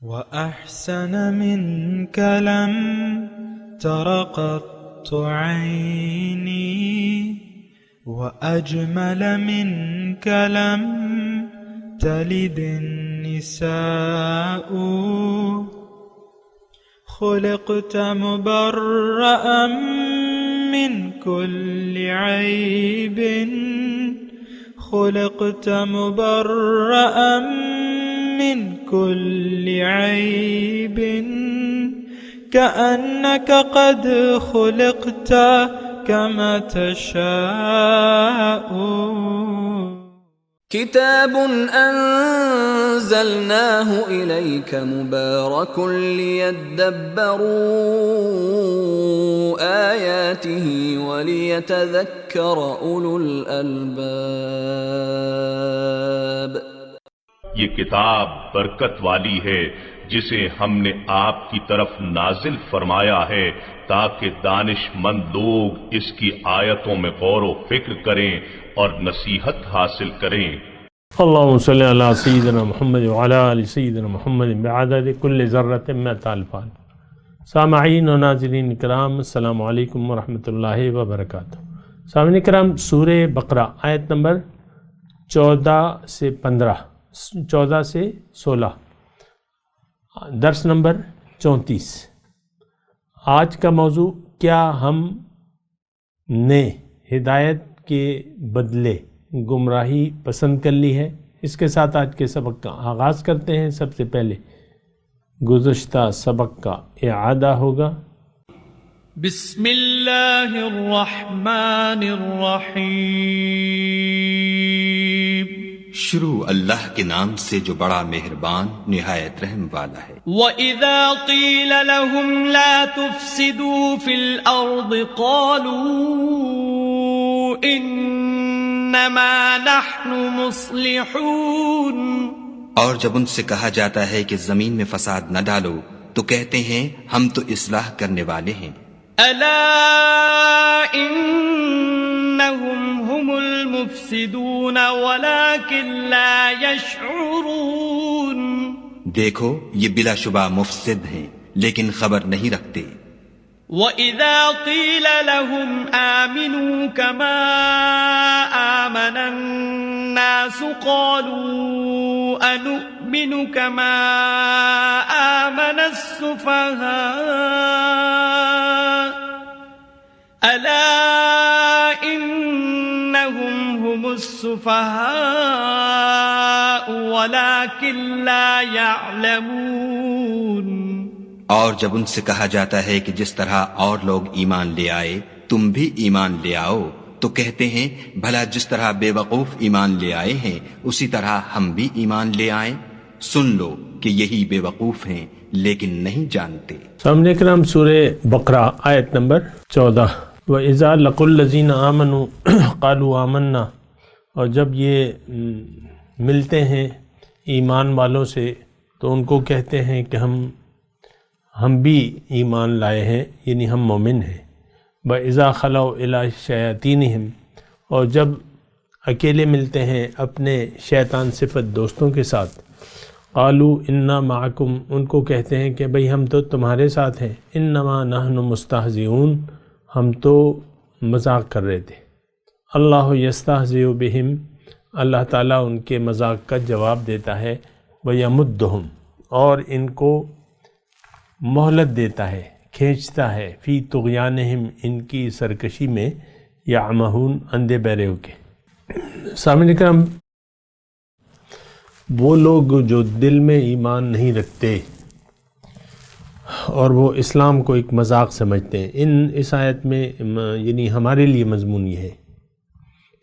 وأحسن منك لم تر قط عيني وأجمل منك لم تلد النساء خلقت مبرأ من كل عيب خلقت مبرأ من كل عيب كأنك قد خلقت كما تشاء كتاب أنزلناه إليك مبارك ليدبروا آياته وليتذكر أولو الألباب. یہ کتاب برکت والی ہے جسے ہم نے آپ کی طرف نازل فرمایا ہے تاکہ دانش مند لوگ اس کی آیتوں میں غور و فکر کریں اور نصیحت حاصل کریں. اللہم صلی علی سیدنا محمد وعلی آل سیدنا محمد بعدد کل ذرۃ مئۃ الف. سامعین و ناظرین کرام، السلام علیکم ورحمۃ اللہ وبرکاتہ. سامعین کرام، سورہ بقرہ آیت نمبر 14 سے 15، 14 سے 16، درس نمبر 34. آج کا موضوع، کیا ہم نے ہدایت کے بدلے گمراہی پسند کر لی ہے؟ اس کے ساتھ آج کے سبق کا آغاز کرتے ہیں. سب سے پہلے گزشتہ سبق کا اعادہ ہوگا. بسم اللہ الرحمن الرحیم. شروع اللہ کے نام سے جو بڑا مہربان نہایت رحم والا ہے. وَإِذَا قِيلَ لَهُمْ لَا تُفْسِدُوا فِي الْأَرْضِ قَالُوا إِنَّمَا نَحْنُ مُصْلِحُونَ. اور جب ان سے کہا جاتا ہے کہ زمین میں فساد نہ ڈالو تو کہتے ہیں ہم تو اصلاح کرنے والے ہیں. أَلَا إِنَّهُمْ هُمُ الْمُفْسِدُونَ وَلَكِنْ لَا يَشْعُرُونَ. دیکھو یہ بلا شبہ مفسد ہیں لیکن خبر نہیں رکھتے. وَإِذَا قِيلَ لَهُمْ آمِنُوا كَمَا آمَنَ النَّاسُ قَالُوا أَنُؤْمِنُ كَمَا آمَنَ السُّفَهَاءُ أَلَا إِنَّهُمْ هُمُ السُّفَهَاءُ وَلَكِنْ لَا يَعْلَمُونَ. اور جب ان سے کہا جاتا ہے کہ جس طرح اور لوگ ایمان لے آئے تم بھی ایمان لے آؤ تو کہتے ہیں بھلا جس طرح بے وقوف ایمان لے آئے ہیں اسی طرح ہم بھی ایمان لے آئیں. سن لو کہ یہی بے وقوف ہیں لیکن نہیں جانتے. سامنے کرام، سورہ بقرہ آیت نمبر 14. وَإِذَا لَقُوا الَّذِينَ آمَنُوا قَالُوا آمَنَّا. اور جب یہ ملتے ہیں ایمان والوں سے تو ان کو کہتے ہیں کہ ہم بھی ایمان لائے ہیں، یعنی ہم مومن ہیں. وَإِذَا خَلَوْا إِلَىٰ شَيَاطِینِهِمْ. اور جب اکیلے ملتے ہیں اپنے شیطان صفت دوستوں کے ساتھ. قَالُوا إِنَّا مَعَكُمْ. ان کو کہتے ہیں کہ بھئی ہم تو تمہارے ساتھ ہیں. إِنَّمَا نَحْنُ مُسْتَهْزِئُونَ. ہم تو مذاق کر رہے تھے. اللہ یستہزئ بہم. اللہ تعالیٰ ان کے مذاق کا جواب دیتا ہے. وَيَمُدُّهُمْ. اور ان کو مہلت دیتا ہے، کھینچتا ہے. فی طغیانہم. ان کی سرکشی میں. یعمہون. اندھے بہرے ہو کے. سامعین کرام، وہ لوگ جو دل میں ایمان نہیں رکھتے اور وہ اسلام کو ایک مذاق سمجھتے ہیں، اس آیت میں یعنی ہمارے لیے مضمون یہ ہے.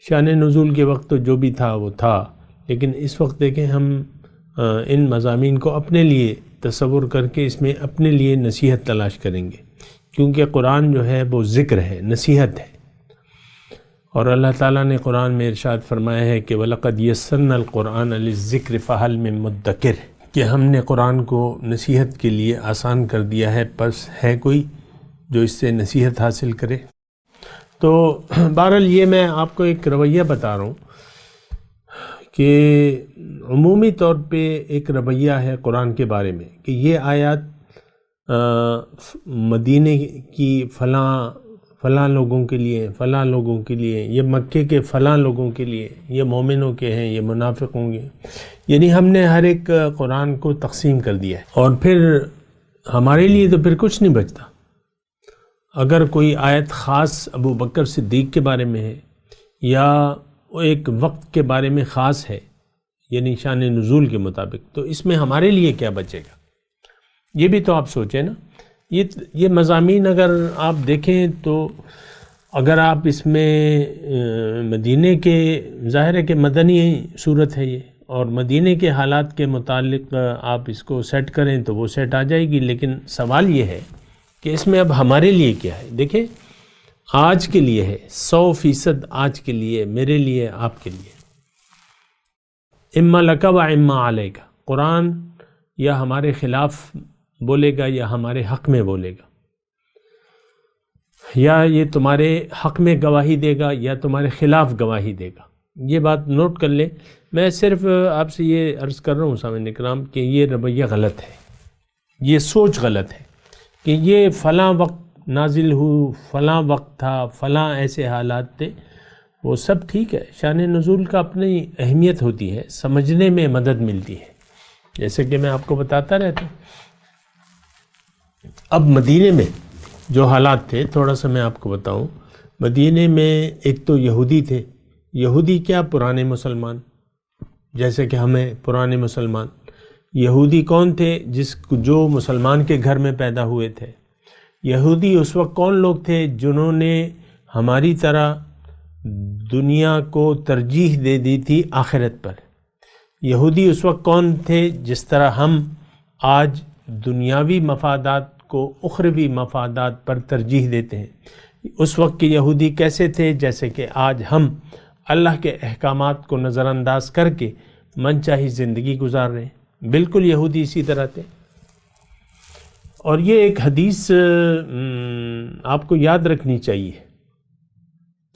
شان نزول کے وقت تو جو بھی تھا وہ تھا، لیکن اس وقت دیکھیں ہم ان مضامین کو اپنے لیے تصور کر کے اس میں اپنے لیے نصیحت تلاش کریں گے، کیونکہ قرآن جو ہے وہ ذکر ہے، نصیحت ہے. اور اللہ تعالیٰ نے قرآن میں ارشاد فرمایا ہے کہ وَلَقَدْ يَسَّرْنَا الْقُرْآنَ لِلذِّكْرِ فَهَلْ مِن مُدَّكِرٍ. کہ ہم نے قرآن کو نصیحت کے لیے آسان کر دیا ہے، پس ہے کوئی جو اس سے نصیحت حاصل کرے. تو بہرحال یہ میں آپ کو ایک رویہ بتا رہا ہوں کہ عمومی طور پہ ایک رویہ ہے قرآن کے بارے میں کہ یہ آیات مدینے کی فلاں لوگوں کے لیے، فلاں لوگوں کے لیے، یہ مکے کے فلاں لوگوں کے لیے، یہ مومنوں کے ہیں، یہ منافق ہوں گے. یعنی ہم نے ہر ایک قرآن کو تقسیم کر دیا ہے، اور پھر ہمارے لیے تو پھر کچھ نہیں بچتا. اگر کوئی آیت خاص ابو بکر صدیق کے بارے میں ہے یا ایک وقت کے بارے میں خاص ہے، یعنی شان نزول کے مطابق، تو اس میں ہمارے لیے کیا بچے گا؟ یہ بھی تو آپ سوچیں نا. یہ مضامین اگر آپ دیکھیں تو اگر آپ اس میں مدینے کے، ظاہر ہے کہ مدنی صورت ہے یہ، اور مدینے کے حالات کے متعلق آپ اس کو سیٹ کریں تو وہ سیٹ آ جائے گی. لیکن سوال یہ ہے کہ اس میں اب ہمارے لیے کیا ہے. دیکھیں آج کے لیے ہے، 100% آج کے لیے، میرے لیے، آپ کے لیے. اما لکا و اما علیکا، قرآن یا ہمارے خلاف بولے گا یا ہمارے حق میں بولے گا، یا یہ تمہارے حق میں گواہی دے گا یا تمہارے خلاف گواہی دے گا. یہ بات نوٹ کر لیں. میں صرف آپ سے یہ عرض کر رہا ہوں سامعین کرام کہ یہ رویہ غلط ہے، یہ سوچ غلط ہے کہ یہ فلاں وقت نازل ہو، فلاں وقت تھا، فلاں ایسے حالات تھے. وہ سب ٹھیک ہے، شان نزول کا اپنی اہمیت ہوتی ہے، سمجھنے میں مدد ملتی ہے، جیسے کہ میں آپ کو بتاتا رہتا ہوں. اب مدینے میں جو حالات تھے تھوڑا سا میں آپ کو بتاؤں. مدینے میں ایک تو یہودی تھے. یہودی کیا؟ پرانے مسلمان، جیسے کہ ہمیں پرانے مسلمان. یہودی کون تھے؟ جو مسلمان کے گھر میں پیدا ہوئے تھے. یہودی اس وقت کون لوگ تھے جنہوں نے ہماری طرح دنیا کو ترجیح دے دی تھی آخرت پر. یہودی اس وقت کون تھے جس طرح ہم آج دنیاوی مفادات کو اخروی مفادات پر ترجیح دیتے ہیں. اس وقت کے یہودی کیسے تھے؟ جیسے کہ آج ہم اللہ کے احکامات کو نظر انداز کر کے من چاہی زندگی گزار رہے ہیں. بالکل یہودی اسی طرح تھے. اور یہ ایک حدیث آپ کو یاد رکھنی چاہیے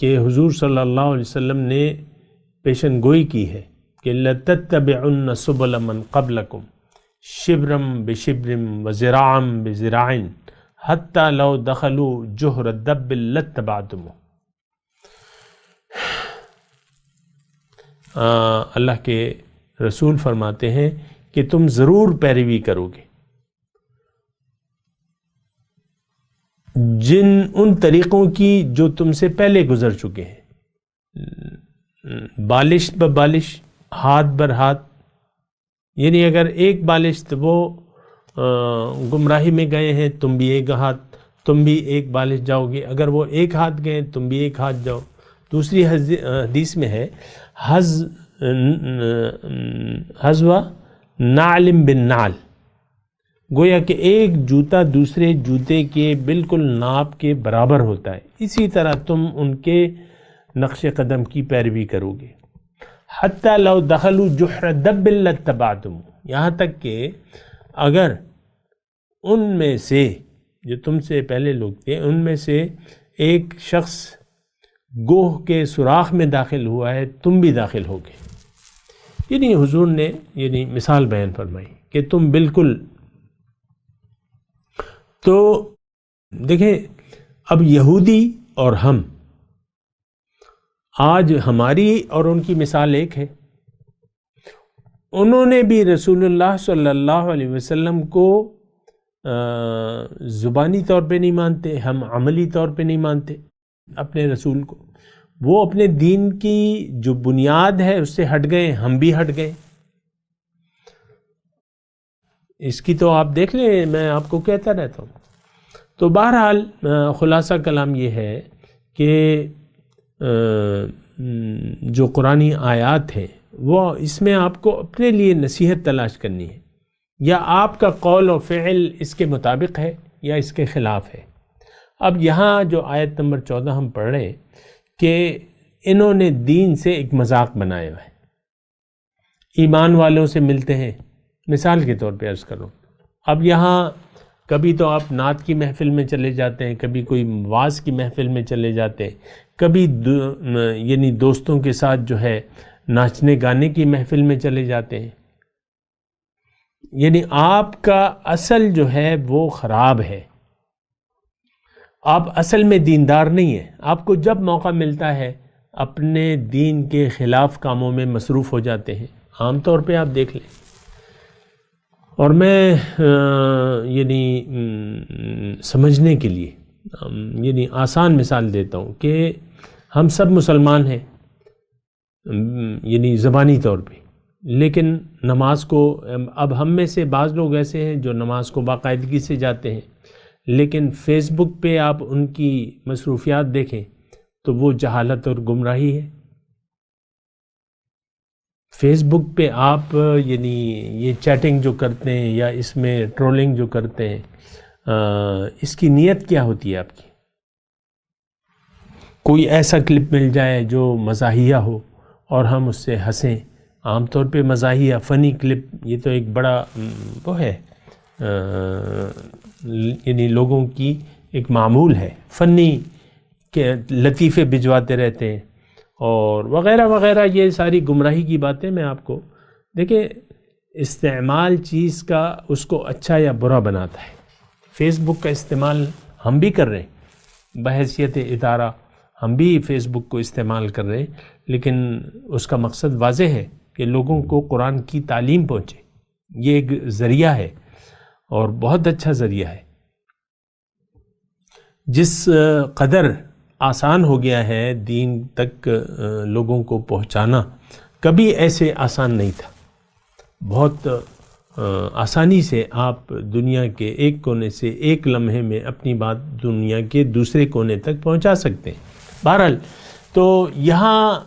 کہ حضور صلی اللہ علیہ وسلم نے پیشن گوئی کی ہے کہ لَتَتَّبِعُنَّ سُبُلَ مَنْ قَبْلَكُمْ شِبْرًا بِشِبْرٍ وَذِرَاعًا بِذِرَاعٍ حَتَّى لَوْ دَخَلُوا جُحْرَ دَبٍّ لَاتَّبَعْتُمُوهُ. اللہ کے رسول فرماتے ہیں کہ تم ضرور پیروی کرو گے ان طریقوں کی جو تم سے پہلے گزر چکے ہیں. بالش بہ بالش، ہاتھ بر ہاتھ. یعنی اگر ایک بالش تو وہ گمراہی میں گئے ہیں، تم بھی ایک ہاتھ، تم بھی ایک بالش جاؤ گے. اگر وہ ایک ہاتھ گئے تم بھی ایک ہاتھ جاؤ. دوسری حدیث میں ہے حذو نعل بالنعل، گویا کہ ایک جوتا دوسرے جوتے کے بالکل ناپ کے برابر ہوتا ہے. اسی طرح تم ان کے نقش قدم کی پیروی کرو گے. حتی لو دخلوا جحر دب لاتبعتم، یہاں تک کہ اگر ان میں سے جو تم سے پہلے لوگ تھے ان میں سے ایک شخص گوہ کے سوراخ میں داخل ہوا ہے تم بھی داخل ہوگے. یعنی حضور نے مثال بیان فرمائی کہ تم بالکل. تو دیکھیں اب یہودی اور ہم، آج ہماری اور ان کی مثال ایک ہے. انہوں نے بھی رسول اللہ صلی اللہ علیہ وسلم کو زبانی طور پہ نہیں مانتے، ہم عملی طور پہ نہیں مانتے اپنے رسول کو. وہ اپنے دین کی جو بنیاد ہے اس سے ہٹ گئے، ہم بھی ہٹ گئے. اس کی تو آپ دیکھ لیں، میں آپ کو کہتا رہتا ہوں. تو بہرحال خلاصہ کلام یہ ہے کہ جو قرآنی آیات ہیں وہ اس میں آپ کو اپنے لیے نصیحت تلاش کرنی ہے، یا آپ کا قول و فعل اس کے مطابق ہے یا اس کے خلاف ہے. اب یہاں جو آیت نمبر 14 ہم پڑھ رہے ہیں کہ انہوں نے دین سے ایک مذاق بنایا ہوا ہے. ایمان والوں سے ملتے ہیں، مثال کے طور پہ عرض کروں. اب یہاں کبھی تو آپ نعت کی محفل میں چلے جاتے ہیں، کبھی کوئی واعظ کی محفل میں چلے جاتے ہیں، کبھی یعنی دوستوں کے ساتھ جو ہے ناچنے گانے کی محفل میں چلے جاتے ہیں. یعنی آپ کا اصل جو ہے وہ خراب ہے. آپ اصل میں دیندار نہیں ہیں. آپ کو جب موقع ملتا ہے اپنے دین کے خلاف کاموں میں مصروف ہو جاتے ہیں. عام طور پہ آپ دیکھ لیں. اور میں یعنی سمجھنے کے لیے یعنی آسان مثال دیتا ہوں کہ ہم سب مسلمان ہیں یعنی زبانی طور پہ، لیکن نماز کو اب ہم میں سے بعض لوگ ایسے ہیں جو نماز کو باقاعدگی سے جاتے ہیں، لیکن فیس بک پہ آپ ان کی مصروفیات دیکھیں تو وہ جہالت اور گمراہی ہے. فیس بک پہ آپ یعنی یہ چیٹنگ جو کرتے ہیں یا اس میں ٹرولنگ جو کرتے ہیں، اس کی نیت کیا ہوتی ہے آپ کی؟ کوئی ایسا کلپ مل جائے جو مزاحیہ ہو اور ہم اس سے ہنسیں. عام طور پہ مزاحیہ فنی کلپ یہ تو ایک بڑا وہ ہے یعنی لوگوں کی ایک معمول ہے، فنی کہ لطیفے بھجواتے رہتے ہیں اور وغیرہ وغیرہ. یہ ساری گمراہی کی باتیں میں آپ کو دیکھیں. استعمال چیز کا اس کو اچھا یا برا بناتا ہے. فیس بک کا استعمال ہم بھی کر رہے ہیں بحیثیت ادارہ، ہم بھی فیس بک کو استعمال کر رہے ہیں، لیکن اس کا مقصد واضح ہے کہ لوگوں کو قرآن کی تعلیم پہنچے. یہ ایک ذریعہ ہے اور بہت اچھا ذریعہ ہے. جس قدر آسان ہو گیا ہے دین تک لوگوں کو پہنچانا، کبھی ایسے آسان نہیں تھا. بہت آسانی سے آپ دنیا کے ایک کونے سے ایک لمحے میں اپنی بات دنیا کے دوسرے کونے تک پہنچا سکتے ہیں. بہرحال تو یہاں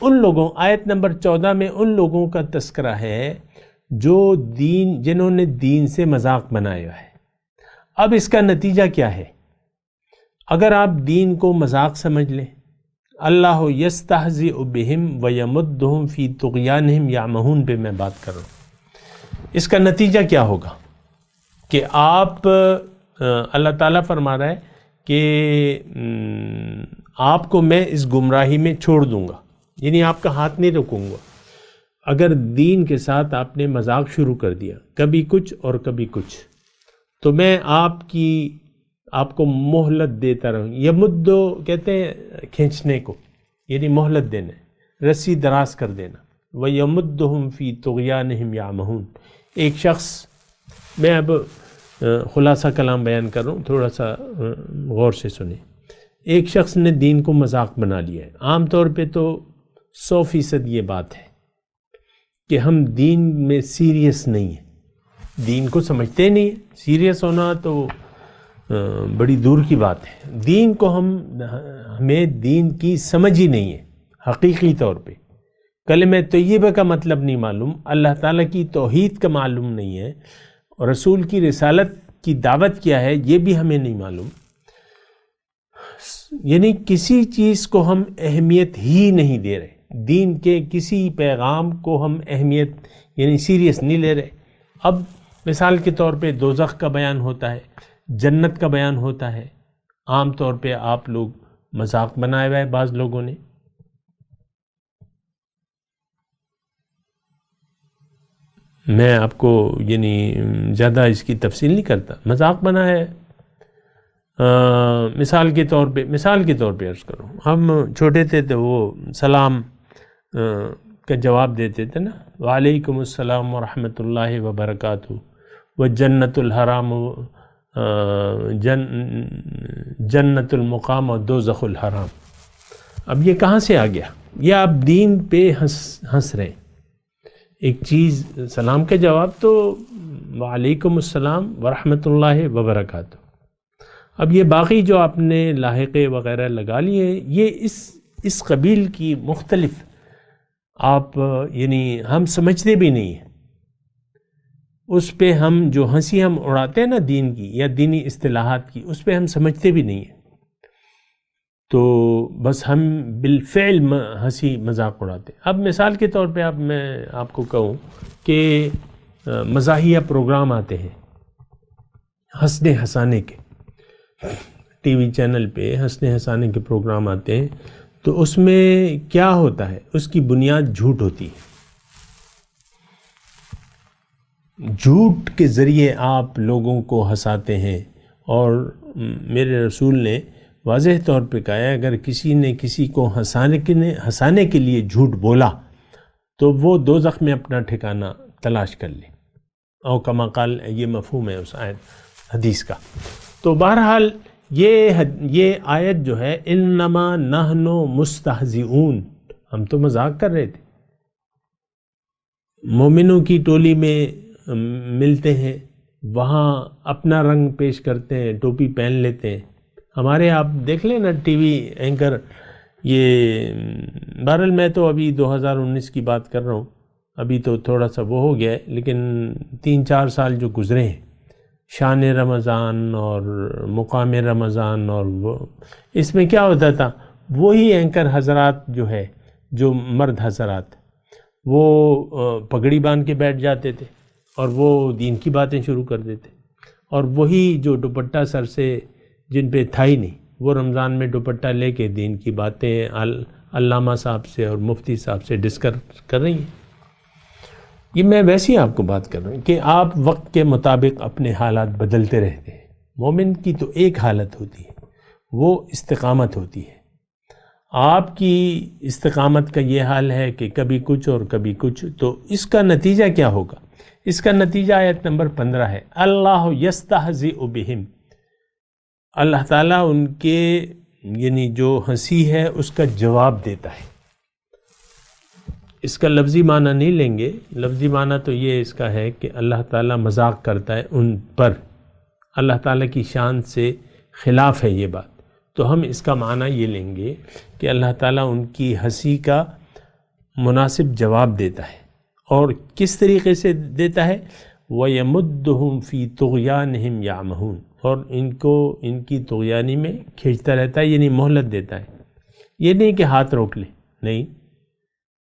ان لوگوں آیت نمبر 14 میں ان لوگوں کا تذکرہ ہے جو جنہوں نے دین سے مذاق بنایا ہے. اب اس کا نتیجہ کیا ہے؟ اگر آپ دین کو مذاق سمجھ لیں، اللہ یستہزئ بہم ویمدہم فی طغیانہم یعمہون پہ میں بات کر رہا ہوں. اس کا نتیجہ کیا ہوگا کہ آپ اللہ تعالیٰ فرما رہا ہے کہ آپ کو میں اس گمراہی میں چھوڑ دوں گا، یعنی آپ کا ہاتھ نہیں رکوں گا. اگر دین کے ساتھ آپ نے مذاق شروع کر دیا، کبھی کچھ اور کبھی کچھ، تو میں آپ کو مہلت دیتا رہوں. یمدو کہتے ہیں کھینچنے کو، یعنی مہلت دینا، رسی دراز کر دینا. وَيَمُدُّهُمْ فِي طُغْيَانِهِمْ يَعْمَهُونَ. ایک شخص، میں اب خلاصہ کلام بیان کر رہا ہوں، تھوڑا سا غور سے سنیں. ایک شخص نے دین کو مذاق بنا لیا ہے. عام طور پہ تو 100% یہ بات ہے کہ ہم دین میں سیریس نہیں ہیں، دین کو سمجھتے نہیں ہیں. سیریس ہونا تو بڑی دور کی بات ہے. دین کو ہمیں دین کی سمجھ ہی نہیں ہے حقیقی طور پہ. کلمہ طیبہ کا مطلب نہیں معلوم، اللہ تعالیٰ کی توحید کا معلوم نہیں ہے، اور رسول کی رسالت کی دعوت کیا ہے یہ بھی ہمیں نہیں معلوم. یعنی کسی چیز کو ہم اہمیت ہی نہیں دے رہے، دین کے کسی پیغام کو ہم اہمیت یعنی سیریس نہیں لے رہے. اب مثال کے طور پہ دوزخ کا بیان ہوتا ہے، جنت کا بیان ہوتا ہے، عام طور پہ آپ لوگ مذاق بنایا ہوا ہے بعض لوگوں نے. میں آپ کو یعنی زیادہ اس کی تفصیل نہیں کرتا، مذاق بنا ہے. مثال کے طور پہ عرض کروں، ہم چھوٹے تھے تو وہ سلام کا جواب دیتے تھے نا، وعلیکم السلام ورحمۃ اللہ وبرکاتہ، وجنت الحرام جنت المقام و دوزخ الحرام. اب یہ کہاں سے آ گیا؟ یہ آپ دین پہ ہنس رہے ہیں. ایک چیز سلام کا جواب تو وعلیکم السلام ورحمۃ اللہ وبرکاتہ. اب یہ باقی جو آپ نے لاحقے وغیرہ لگا لیے، یہ اس قبیل کی مختلف آپ یعنی ہم سمجھتے بھی نہیں ہیں. اس پہ ہم جو ہنسی ہم اڑاتے ہیں نا دین کی یا دینی اصطلاحات کی، اس پہ ہم سمجھتے بھی نہیں ہیں. تو بس ہم بالفعل ہنسی مذاق اڑاتے. اب مثال کے طور پہ میں آپ کو کہوں کہ مزاحیہ پروگرام آتے ہیں ہنسنے ہنسانے کے، ٹی وی چینل پہ ہنسنے ہنسانے کے پروگرام آتے ہیں، تو اس میں کیا ہوتا ہے؟ اس کی بنیاد جھوٹ ہوتی ہے. جھوٹ کے ذریعے آپ لوگوں کو ہنساتے ہیں، اور میرے رسول نے واضح طور پہ کہا ہے اگر کسی نے کسی کو ہنسانے کے لیے جھوٹ بولا تو وہ دوزخ میں اپنا ٹھکانہ تلاش کر لے، او کما قال، یہ مفہوم ہے اس آیت حدیث کا. تو بہرحال یہ آیت جو ہے انما نحن مستہزئون، ہم تو مذاق کر رہے تھے. مومنوں کی ٹولی میں ملتے ہیں، وہاں اپنا رنگ پیش کرتے ہیں، ٹوپی پہن لیتے ہیں. ہمارے آپ دیکھ لیں نا ٹی وی اینکر، یہ بہرحال میں تو ابھی 2019 کی بات کر رہا ہوں، ابھی تو تھوڑا سا وہ ہو گیا ہے، لیکن 3-4 سال جو گزرے ہیں، شان رمضان اور مقام رمضان، اور وہ اس میں کیا ہوتا تھا، وہی اینکر حضرات جو ہے، جو مرد حضرات، وہ پگڑی باندھ کے بیٹھ جاتے تھے اور وہ دین کی باتیں شروع کر دیتے، اور وہی جو دوپٹہ سر سے جن پہ تھا ہی نہیں، وہ رمضان میں دوپٹہ لے کے دین کی باتیں علامہ صاحب سے اور مفتی صاحب سے ڈسکس کر رہی ہیں. یہ میں ویسے ہی آپ کو بات کر رہا ہوں کہ آپ وقت کے مطابق اپنے حالات بدلتے رہتے ہیں. مومن کی تو ایک حالت ہوتی ہے، وہ استقامت ہوتی ہے. آپ کی استقامت کا یہ حال ہے کہ کبھی کچھ اور کبھی کچھ. تو اس کا نتیجہ کیا ہوگا؟ اس کا نتیجہ آیت نمبر 15 ہے، اللہ یستہزئ بہم، اللہ تعالیٰ ان کے یعنی جو ہنسی ہے اس کا جواب دیتا ہے. اس کا لفظی معنی نہیں لیں گے، لفظی معنی تو یہ اس کا ہے کہ اللہ تعالیٰ مذاق کرتا ہے ان پر، اللہ تعالیٰ کی شان سے خلاف ہے یہ بات. تو ہم اس کا معنی یہ لیں گے کہ اللہ تعالیٰ ان کی ہنسی کا مناسب جواب دیتا ہے. اور کس طریقے سے دیتا ہے؟ وَيَمُدُّهُمْ فِي طُغْيَانِهِمْ يَعْمَهُونَ، اور ان کو ان کی طغیانی میں کھینچتا رہتا ہے، یعنی مہلت دیتا ہے. یہ نہیں کہ ہاتھ روک لے، نہیں،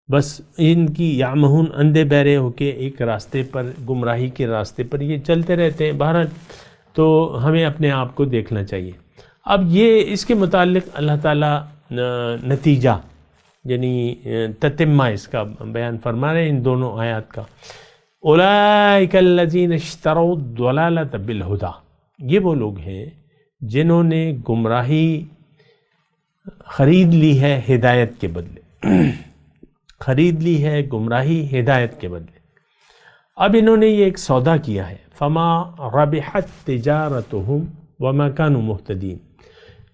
بس ان کی یعمہون، اندھے بہرے ہو کے ایک راستے پر، گمراہی کے راستے پر یہ چلتے رہتے ہیں. بہرحال تو ہمیں اپنے آپ کو دیکھنا چاہیے. اب یہ اس کے متعلق اللہ تعالیٰ نتیجہ یعنی تتمہ اس کا بیان فرما رہے ہیں ان دونوں آیات کا. اولئک الذین اشتروا الضلالۃ بالہدی، یہ وہ لوگ ہیں جنہوں نے گمراہی خرید لی ہے ہدایت کے بدلے، خرید لی ہے گمراہی ہدایت کے بدلے. اب انہوں نے یہ ایک سودا کیا ہے، فما ربحت تجارتہم وما کانوا مہتدین،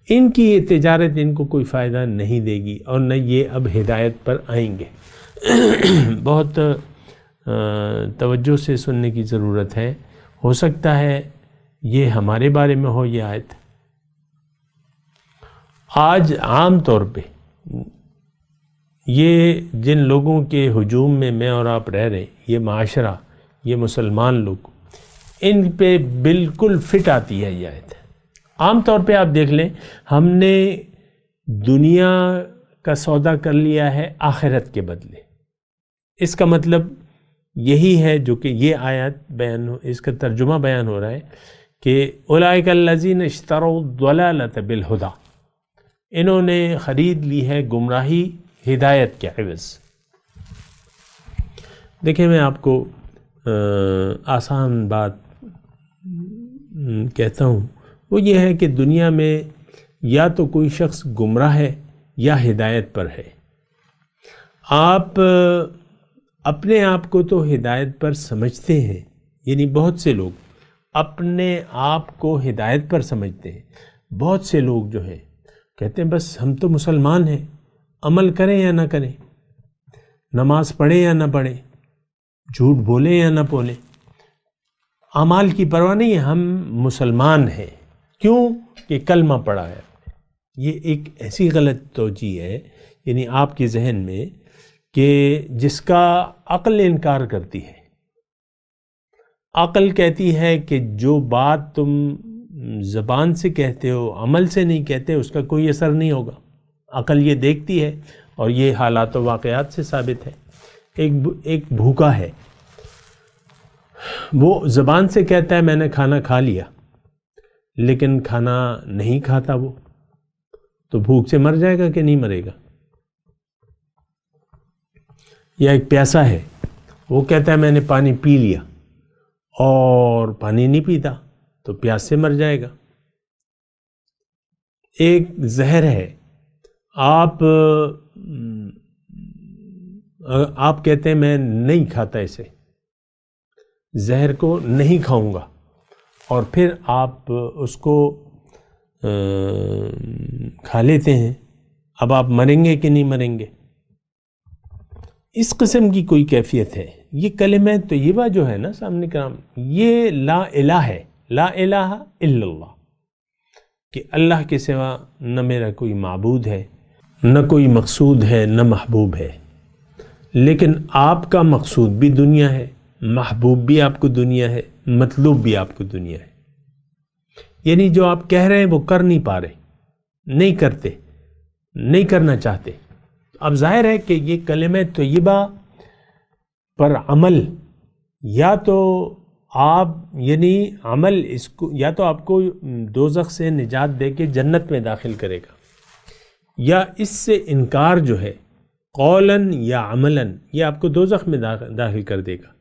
ان کی یہ تجارت ان کو کوئی فائدہ نہیں دے گی اور نہ یہ اب ہدایت پر آئیں گے. بہت توجہ سے سننے کی ضرورت ہے. ہو سکتا ہے یہ ہمارے بارے میں ہو یہ آیت. آج عام طور پہ یہ جن لوگوں کے ہجوم میں میں اور آپ رہ رہے ہیں، یہ معاشرہ، یہ مسلمان لوگ، ان پہ بالکل فٹ آتی ہے یہ آیت. عام طور پہ آپ دیکھ لیں، ہم نے دنیا کا سودا کر لیا ہے آخرت کے بدلے. اس کا مطلب یہی ہے جو کہ یہ آیت بیان ہو، اس کا ترجمہ بیان ہو رہا ہے کہ اولئک الذین اشتروا الضلالۃ بالہدی، انہوں نے خرید لی ہے گمراہی ہدایت کے عوض. دیکھیں میں آپ کو آسان بات کہتا ہوں، وہ یہ ہے کہ دنیا میں یا تو کوئی شخص گمراہ ہے یا ہدایت پر ہے. آپ اپنے آپ کو تو ہدایت پر سمجھتے ہیں، یعنی بہت سے لوگ اپنے آپ کو ہدایت پر سمجھتے ہیں. بہت سے لوگ جو ہیں کہتے ہیں بس ہم تو مسلمان ہیں، عمل کریں یا نہ کریں، نماز پڑھیں یا نہ پڑھیں، جھوٹ بولیں یا نہ بولیں، اعمال کی پرواہ نہیں ہے، ہم مسلمان ہیں. کیوں کہ کلمہ پڑھا ہے. یہ ایک ایسی غلط توجیہ ہے یعنی آپ کے ذہن میں کہ جس کا عقل انکار کرتی ہے. عقل کہتی ہے کہ جو بات تم زبان سے کہتے ہو عمل سے نہیں کہتے اس کا کوئی اثر نہیں ہوگا. عقل یہ دیکھتی ہے اور یہ حالات و واقعات سے ثابت ہے. ایک بھوکا ہے، وہ زبان سے کہتا ہے میں نے کھانا کھا لیا، لیکن کھانا نہیں کھاتا وہ، تو بھوک سے مر جائے گا کہ نہیں مرے گا؟ یا ایک پیاسا ہے، وہ کہتا ہے میں نے پانی پی لیا اور پانی نہیں پیتا تو پیاس سے مر جائے گا۔ ایک زہر ہے، آپ کہتے ہیں میں نہیں کھاتا اسے، زہر کو نہیں کھاؤں گا، اور پھر آپ اس کو کھا لیتے ہیں، اب آپ مریں گے کہ نہیں مریں گے؟ اس قسم کی کوئی کیفیت ہے۔ یہ کلمہ طیبہ جو ہے نا سامنے کرام، یہ لا الہ ہے، لا الہ الا اللہ، کہ اللہ کے سوا نہ میرا کوئی معبود ہے، نہ کوئی مقصود ہے، نہ محبوب ہے۔ لیکن آپ کا مقصود بھی دنیا ہے، محبوب بھی آپ کو دنیا ہے، مطلوب بھی آپ کو دنیا ہے۔ یعنی جو آپ کہہ رہے ہیں وہ کر نہیں پا رہے، نہیں کرتے، نہیں کرنا چاہتے۔ اب ظاہر ہے کہ یہ کلمہ طیبہ پر عمل، یا تو آپ یعنی عمل اس کو یا تو آپ کو دوزخ سے نجات دے کے جنت میں داخل کرے گا، یا اس سے انکار جو ہے قولاً یا عملاً یہ آپ کو دوزخ میں داخل کر دے گا۔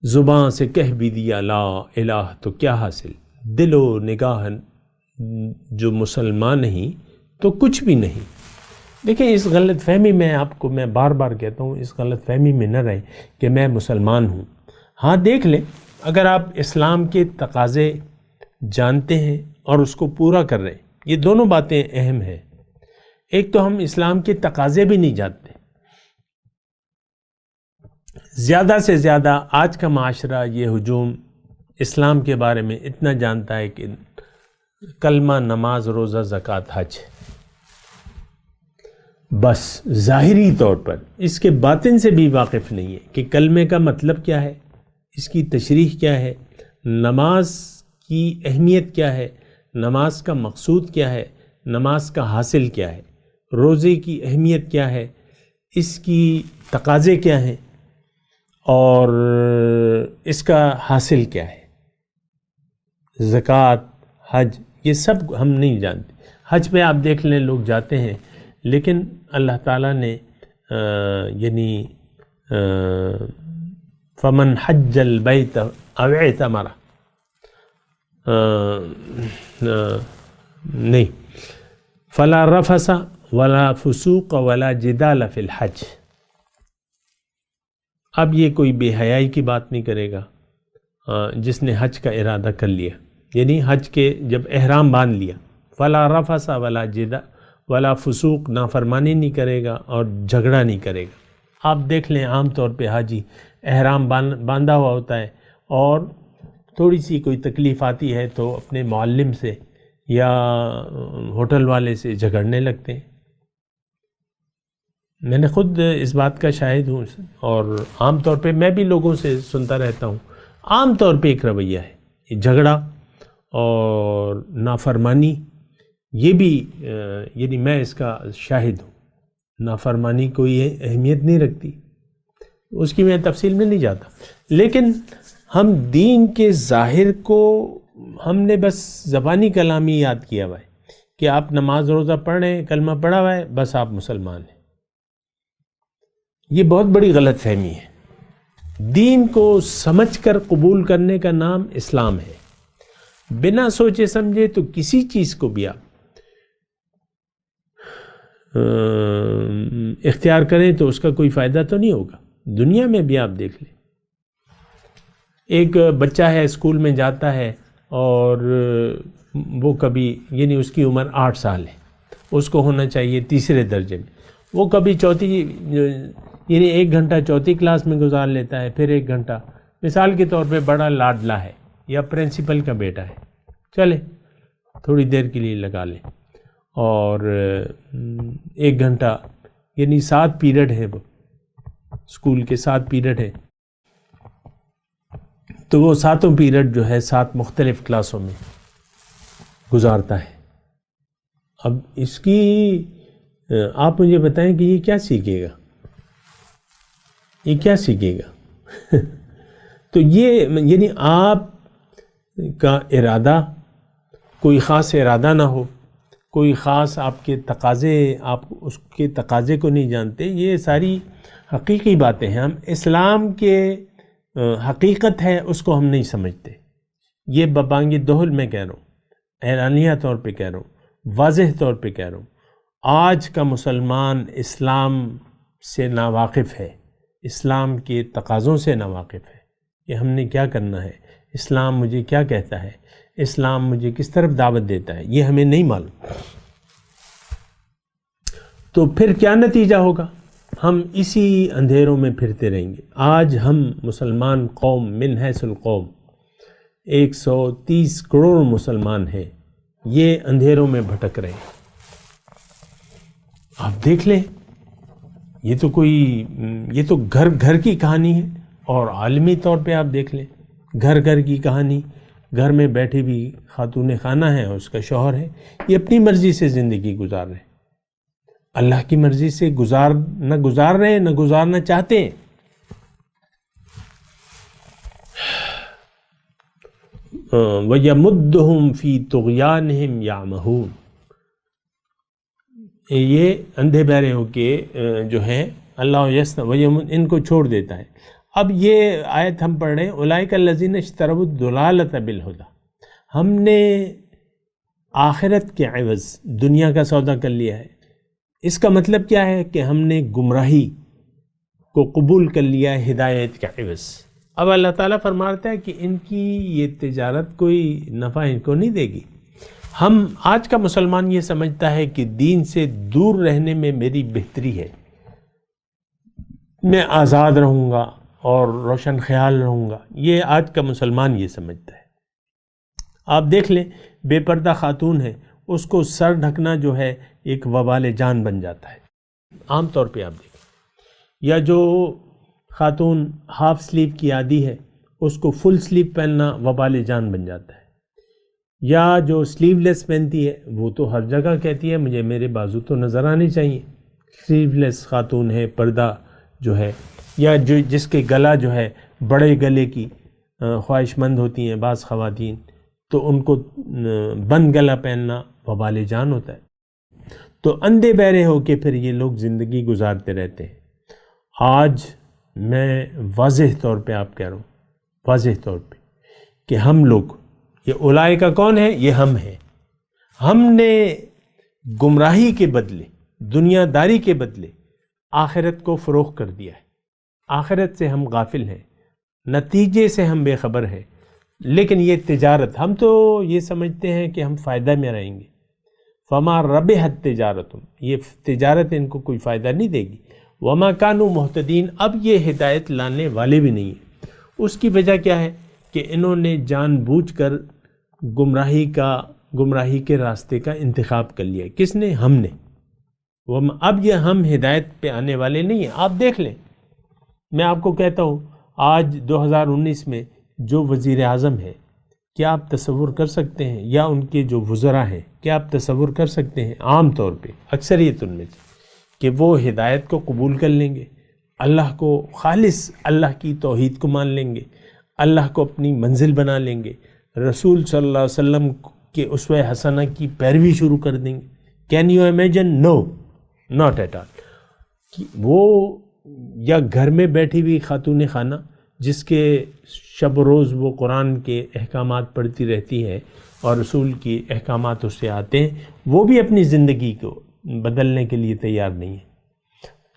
زبان سے کہہ بھی دیا لا الہ تو کیا حاصل، دل و نگاہ جو مسلمان نہیں تو کچھ بھی نہیں۔ دیکھیں اس غلط فہمی میں آپ کو میں بار بار کہتا ہوں، اس غلط فہمی میں نہ رہیں کہ میں مسلمان ہوں۔ ہاں دیکھ لیں، اگر آپ اسلام کے تقاضے جانتے ہیں اور اس کو پورا کر رہے ہیں، یہ دونوں باتیں اہم ہیں۔ ایک تو ہم اسلام کے تقاضے بھی نہیں جانتے، زیادہ سے زیادہ آج کا معاشرہ یہ ہجوم اسلام کے بارے میں اتنا جانتا ہے کہ کلمہ، نماز، روزہ، زکوٰۃ، حج، بس ظاہری طور پر اس کے باطن سے بھی واقف نہیں ہے کہ کلمے کا مطلب کیا ہے، اس کی تشریح کیا ہے، نماز کی اہمیت کیا ہے، نماز کا مقصود کیا ہے، نماز کا حاصل کیا ہے، روزے کی اہمیت کیا ہے، اس کی تقاضے کیا ہیں اور اس کا حاصل کیا ہے، زکوٰۃ، حج، یہ سب ہم نہیں جانتے۔ حج پہ آپ دیکھ لیں لوگ جاتے ہیں، لیکن اللہ تعالیٰ نے یعنی فمن حج البیت او اعتمر نہیں فلا رفث ولا فسوق ولا جدال فی الحج۔ اب یہ کوئی بے حیائی کی بات نہیں کرے گا جس نے حج کا ارادہ کر لیا، یعنی حج کے جب احرام باندھ لیا، فلا رفث ولا جدال ولا فسوق، نافرمانی نہیں کرے گا اور جھگڑا نہیں کرے گا۔ آپ دیکھ لیں عام طور پہ حاجی احرام باندھا ہوا ہوتا ہے اور تھوڑی سی کوئی تکلیف آتی ہے تو اپنے معلم سے یا ہوٹل والے سے جھگڑنے لگتے ہیں۔ میں نے خود اس بات کا شاہد ہوں، اور عام طور پہ میں بھی لوگوں سے سنتا رہتا ہوں، عام طور پہ ایک رویہ ہے، یہ جھگڑا اور نافرمانی، یہ بھی یعنی میں اس کا شاہد ہوں۔ نافرمانی کوئی اہمیت نہیں رکھتی، اس کی میں تفصیل میں نہیں جاتا، لیکن ہم دین کے ظاہر کو ہم نے بس زبانی کلامی یاد کیا ہوا ہے کہ آپ نماز روزہ پڑھ رہے ہیں، کلمہ پڑھا ہوا ہے، بس آپ مسلمان ہیں۔ یہ بہت بڑی غلط فہمی ہے۔ دین کو سمجھ کر قبول کرنے کا نام اسلام ہے۔ بنا سوچے سمجھے تو کسی چیز کو بھی آپ اختیار کریں تو اس کا کوئی فائدہ تو نہیں ہوگا۔ دنیا میں بھی آپ دیکھ لیں، ایک بچہ ہے اسکول میں جاتا ہے اور وہ کبھی یعنی اس کی عمر 8 سال ہے، اس کو ہونا چاہیے تیسرے درجے میں، وہ کبھی چوتھی یعنی 1 گھنٹہ چوتھی کلاس میں گزار لیتا ہے، پھر 1 گھنٹہ مثال کے طور پہ بڑا لاڈلا ہے یا پرنسپل کا بیٹا ہے، چلے تھوڑی دیر کے لیے لگا لیں، اور 1 گھنٹہ یعنی 7 پیریڈ ہے، وہ اسکول کے 7 پیریڈ ہے، تو وہ 7 پیریڈ جو ہے 7 مختلف کلاسوں میں گزارتا ہے۔ اب اس کی آپ مجھے بتائیں کہ یہ کیا سیکھے گا، یہ کیا سیکھے گا؟ تو یہ یعنی آپ کا ارادہ کوئی خاص ارادہ نہ ہو، کوئی خاص آپ کے تقاضے، آپ اس کے تقاضے کو نہیں جانتے، یہ ساری حقیقی باتیں ہیں. ہم اسلام کے حقیقت ہے اس کو ہم نہیں سمجھتے. یہ ببانگ دہل میں کہہ رہا ہوں، اعلانیہ طور پہ کہہ رہا ہوں، واضح طور پہ کہہ رہا ہوں. آج کا مسلمان اسلام سے ناواقف ہے، اسلام کے تقاضوں سے ناواقف ہے کہ ہم نے کیا کرنا ہے، اسلام مجھے کیا کہتا ہے، اسلام مجھے کس طرف دعوت دیتا ہے، یہ ہمیں نہیں معلوم. تو پھر کیا نتیجہ ہوگا؟ ہم اسی اندھیروں میں پھرتے رہیں گے. آج ہم مسلمان قوم من حیث القوم 130 کروڑ مسلمان ہیں، یہ اندھیروں میں بھٹک رہے ہیں. آپ دیکھ لیں، یہ تو گھر گھر کی کہانی ہے. اور عالمی طور پہ آپ دیکھ لیں، گھر گھر کی کہانی. گھر میں بیٹھی بھی خاتون خانہ ہے اور اس کا شوہر ہے، یہ اپنی مرضی سے زندگی گزار رہے ہیں. اللہ کی مرضی سے نہ گزار رہے ہیں، نہ گزارنا چاہتے ہیں. وَيَمُدُّهُمْ فِي طُغْيَانِهِمْ يَعْمَهُونَ. یہ اندھے بہرے ہو کے جو ہے اللہ ان کو چھوڑ دیتا ہے. اب یہ آیت ہم پڑھ رہے ہیں، اولئک الذین اشتروا الضلالۃ بالہدی. ہم نے آخرت کے عوض دنیا کا سودا کر لیا ہے. اس کا مطلب کیا ہے کہ ہم نے گمراہی کو قبول کر لیا ہے ہدایت کے عوض. اب اللہ تعالیٰ فرماتا ہے کہ ان کی یہ تجارت کوئی نفع ان کو نہیں دے گی. ہم آج کا مسلمان یہ سمجھتا ہے کہ دین سے دور رہنے میں میری بہتری ہے، میں آزاد رہوں گا اور روشن خیال رہوں گا. یہ آج کا مسلمان یہ سمجھتا ہے. آپ دیکھ لیں، بے پردہ خاتون ہے، اس کو سر ڈھکنا جو ہے ایک وبال جان بن جاتا ہے. عام طور پہ آپ دیکھیں، یا جو خاتون ہاف سلیو کی عادی ہے، اس کو فل سلیو پہننا وبال جان بن جاتا ہے. یا جو سلیو لیس پہنتی ہے، وہ تو ہر جگہ کہتی ہے مجھے میرے بازو تو نظر آنے چاہیے. سلیو لیس خاتون ہے، پردہ جو ہے، یا جس کے گلا جو ہے بڑے گلے کی خواہش مند ہوتی ہیں بعض خواتین، تو ان کو بند گلا پہننا وبال جان ہوتا ہے. تو اندھے بہرے ہو کے پھر یہ لوگ زندگی گزارتے رہتے ہیں. آج میں واضح طور پہ آپ کہہ رہا ہوں، واضح طور پہ، کہ ہم لوگ، یہ اولئک کا کون ہے؟ یہ ہم ہیں. ہم نے گمراہی کے بدلے، دنیا داری کے بدلے آخرت کو فروخت کر دیا ہے. آخرت سے ہم غافل ہیں، نتیجے سے ہم بے خبر ہیں. لیکن یہ تجارت، ہم تو یہ سمجھتے ہیں کہ ہم فائدہ میں رہیں گے. فما ربحت تجارتم، یہ تجارت ان کو کوئی فائدہ نہیں دے گی. وما کانوا مہتدین، اب یہ ہدایت لانے والے بھی نہیں ہیں. اس کی وجہ کیا ہے کہ انہوں نے جان بوجھ کر گمراہی کے راستے کا انتخاب کر لیا. کس نے؟ ہم نے. اب یہ ہم ہدایت پہ آنے والے نہیں ہیں. آپ دیکھ لیں، میں آپ کو کہتا ہوں، آج 2019 میں جو وزیر اعظم ہے، کیا آپ تصور کر سکتے ہیں، یا ان کے جو وزراء ہیں، کیا آپ تصور کر سکتے ہیں عام طور پہ اکثریت ان میں سے کہ وہ ہدایت کو قبول کر لیں گے، اللہ کو خالص اللہ کی توحید کو مان لیں گے، اللہ کو اپنی منزل بنا لیں گے، رسول صلی اللہ علیہ وسلم کے اسوہ حسنہ کی پیروی شروع کر دیں گے؟ Can you imagine? No, not at all. وہ یا گھر میں بیٹھی ہوئی خاتون خانہ جس کے شب و روز وہ قرآن کے احکامات پڑھتی رہتی ہے اور رسول کی احکامات اس سے آتے ہیں، وہ بھی اپنی زندگی کو بدلنے کے لیے تیار نہیں ہے.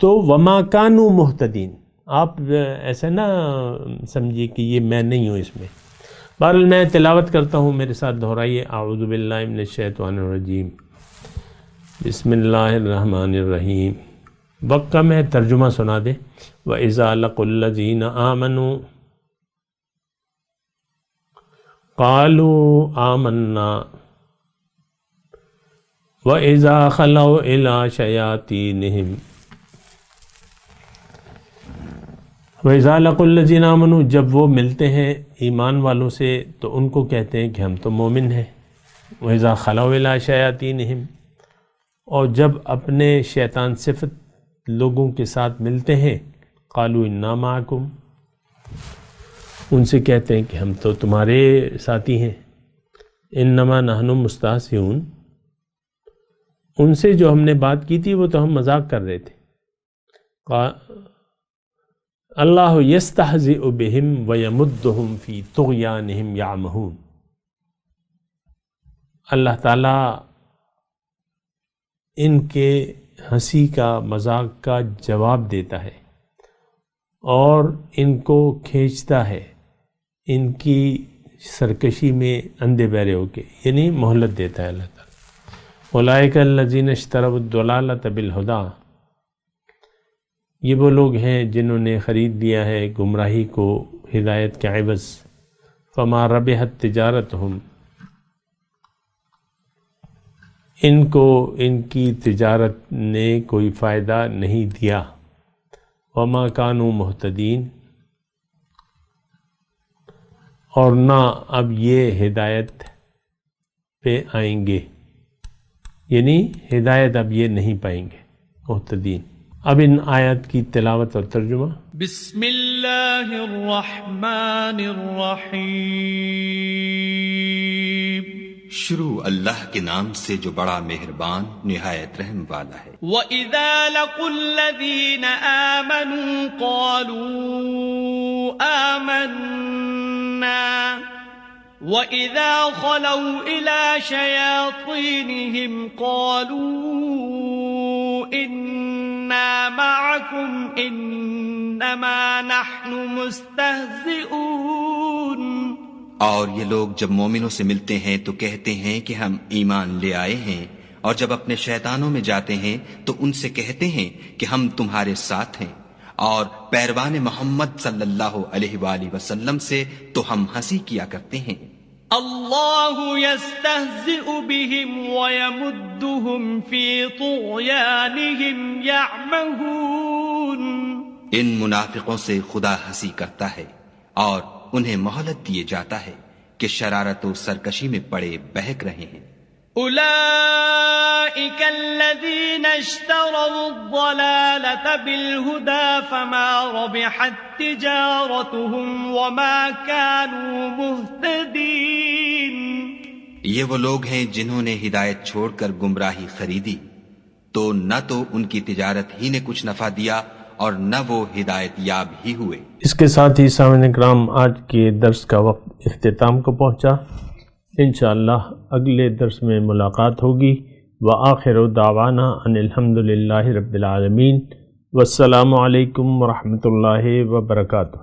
تو وما کانوا مہتدین، آپ ایسا نہ سمجھیے کہ یہ میں نہیں ہوں اس میں. بہرحال میں تلاوت کرتا ہوں، میرے ساتھ دہرائیے. اعوذ باللہ من الشیطان الرجیم، بسم اللہ الرحمن الرحیم. وقت کم ہے، ترجمہ سنا دے. وَإِذَا لَقُوا الَّذِينَ آمَنُوا قَالُوا آمَنَّا وَإِذَا خَلَوْا إِلَىٰ شَيَاطِينِهِمْ وَإِذَا لَقُوا الَّذِينَ آمَنُوا، جب وہ ملتے ہیں ایمان والوں سے تو ان کو کہتے ہیں کہ ہم تو مومن ہیں. وَإِذَا خَلَوْا إِلَىٰ شَيَاطِينِهِمْ، اور جب اپنے شیطان صفت لوگوں کے ساتھ ملتے ہیں، قالوا انا معکم، ان سے کہتے ہیں کہ ہم تو تمہارے ساتھی ہیں. انما نحن مستہزئون، ان سے جو ہم نے بات کی تھی وہ تو ہم مذاق کر رہے تھے. اللہ یستہزئ بہم ویمدہم فی طغیانہم یعمہون، اللہ تعالیٰ ان کے ہنسی کا مذاق کا جواب دیتا ہے اور ان کو کھینچتا ہے ان کی سرکشی میں اندھے بہرے ہو کے، یعنی مہلت دیتا ہے اللہ تعالیٰ۔ اولئک الذین اشتروا الضلالۃ بالہدیٰ، یہ وہ لوگ ہیں جنہوں نے خرید لیا ہے گمراہی کو ہدایت کے عوض، فما ربحت تجارتہم، ان کو ان کی تجارت نے کوئی فائدہ نہیں دیا، وما کانوا مہتدین، اور نہ اب یہ ہدایت پہ آئیں گے، یعنی ہدایت اب یہ نہیں پائیں گے مہتدین۔ اب ان آیات کی تلاوت اور ترجمہ۔ بسم اللہ الرحمن الرحیم، شروع اللہ کے نام سے جو بڑا مہربان نہایت رحم والا ہے۔ وَإِذَا لَقُوا الَّذِينَ آمَنُوا قَالُوا آمَنَّا وَإِذَا خَلَوْا إِلَى شَيَاطِينِهِمْ قَالُوا إِنَّا مَعَكُمْ إِنَّمَا نَحْنُ مُسْتَهْزِئُونَ، اور یہ لوگ جب مومنوں سے ملتے ہیں تو کہتے ہیں کہ ہم ایمان لے آئے ہیں، اور جب اپنے شیطانوں میں جاتے ہیں تو ان سے کہتے ہیں کہ ہم تمہارے ساتھ ہیں، اور پیروان محمد صلی اللہ علیہ وآلہ وسلم سے تو ہم ہنسی کیا کرتے ہیں۔ اللہ یستہزئ بہم ویمدہم فی طغیانہم یعمہون، ان منافقوں سے خدا ہنسی کرتا ہے اور انہیں مہلت دیے جاتا ہے کہ شرارت و سرکشی میں پڑے بہک رہے ہیں۔ اولئک الذین اشتروا الضلالۃ بالہدی فما ربحت تجارتہم وما کانوا مہتدین، یہ وہ لوگ ہیں جنہوں نے ہدایت چھوڑ کر گمراہی خریدی، تو نہ تو ان کی تجارت ہی نے کچھ نفع دیا اور نہ وہ ہدایت یاب ہی ہوئے۔ اس کے ساتھ ہی سامعین کرام آج کے درس کا وقت اختتام کو پہنچا۔ انشاءاللہ اگلے درس میں ملاقات ہوگی۔ وآخر دعوانا ان الحمدللہ رب العالمین، والسلام علیکم ورحمۃ اللہ وبرکاتہ۔